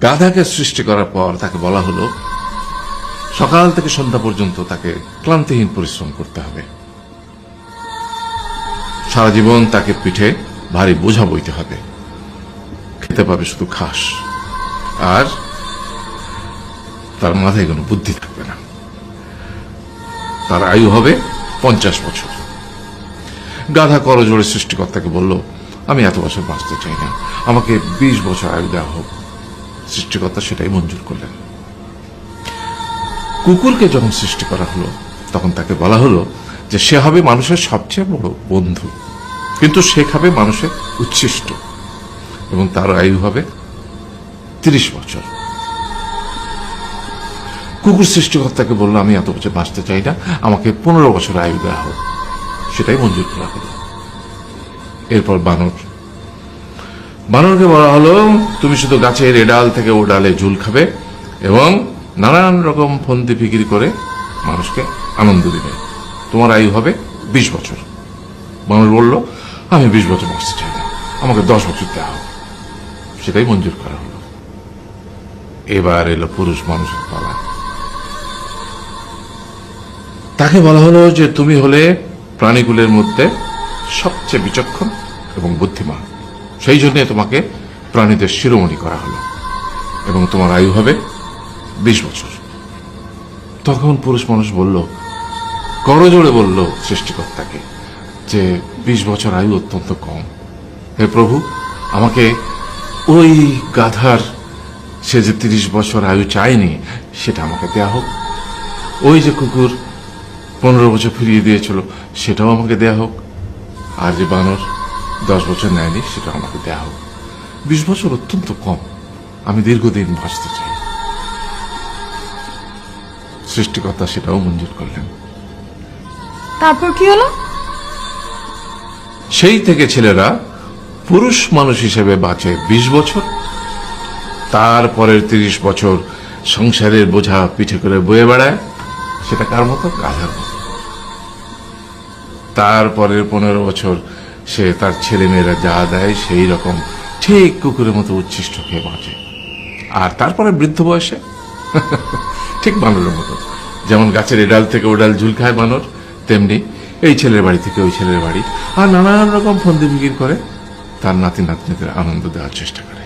গাধাকে সৃষ্টি করার পর তাকে বলা হলো সকাল থেকে সন্ধ্যা পর্যন্ত তাকে ক্লান্তিহীন পরিশ্রম করতে হবে, সারা জীবন তাকে পিঠে ভারী বোঝা বইতে হবে, খেতে পাবে শুধু ঘাস, আর তার মাথায় কোনো বুদ্ধি থাকবে না। তার আয়ু হবে 50 বছর। গাধা করজোড়ে সৃষ্টিকর্তাকে বলল, আমি এত বছর বাঁচতে চাই না, আমাকে 20 বছর আয়ু দেওয়া হোক। সৃষ্টিকর্তা সেটাই মঞ্জুর করলেন। কুকুরকে যখন সৃষ্টি করা হলো তখন তাকে বলা হলো যে সে হবে মানুষের সবচেয়ে বড় বন্ধু, কিন্তু সে খাবে মানুষের উচ্ছিষ্ট, এবং তার আয়ু হবে 30 বছর। কুকুর সৃষ্টিকর্তাকে বলল, আমি এত বছর বাঁচতে চাই না, আমাকে 15 বছর আয়ু দেওয়া হোক। সেটাই মঞ্জুর করা হলো। এরপর বানরকে বলা হলো, তুমি শুধু গাছের এ ডাল থেকে ও ডালে ঝুল খাবে এবং নানান রকম ফন্দি ফিকির করে মানুষকে আনন্দ দিবে, তোমার আয়ু হবে 20 বছর। বানর বলল, আমি 20 বছর বাঁচতে চাই না, আমাকে 10 বছর দেওয়া হোক। সেটাই মঞ্জুর করা হলো। এবার এলো পুরুষ মানুষের পালা। তাকে বলা হলো যে তুমি হলে প্রাণীগুলোর মধ্যে সবচেয়ে বিচক্ষণ এবং বুদ্ধিমান, সেই জন্য তোমাকে প্রাণীদের শিরোমণি করা হলো এবং তোমার আয়ু হবে 20 বছর। তখন পুরুষ মানুষ বলল, করজোড়ে বলল সৃষ্টিকর্তাকে যে 20 বছর আয়ু অত্যন্ত কম, হে প্রভু, আমাকে ওই গাধার সে যে 30 বছর আয়ু চায়নি সেটা আমাকে দেয়া হোক, ওই যে কুকুর 15 বছর ফিরিয়ে দিয়েছিল সেটাও আমাকে দেয়া হোক, আর যে বানর 10 বছর নেয়নি সেটাও আমাকে দেয়া হোক। 20 বছর অত্যন্ত কম, আমি দীর্ঘদিন বাঁচতে চাই। সৃষ্টিকর্তা সেটাও মঞ্জুর করলেন। তারপর কি হলো? সেই থেকে ছেলেরা পুরুষ মানুষ হিসেবে বাঁচে 20 বছর, তারপরের 30 বছর সংসারের বোঝা পিঠে করে বয়ে বেড়ায়, সেটা কার মতো? গাধার মতো। তারপরের 15 বছর সে তার ছেলে মেয়েরা যা দেয় সেই রকম ঠিক কুকুরের মতো উচ্ছিষ্ট খেয়ে বাঁচে। আর তারপরে বৃদ্ধ বয়সে ঠিক বানরের মতো, যেমন গাছের এডাল থেকে ওডাল ঝুল খায় বানর, তেমনি এই ছেলের বাড়ি থেকে ওই ছেলের বাড়ি, আর নানান রকম ফন্দি ফিকির করে তার নাতি নাতনিদের আনন্দ দেওয়ার চেষ্টা করে।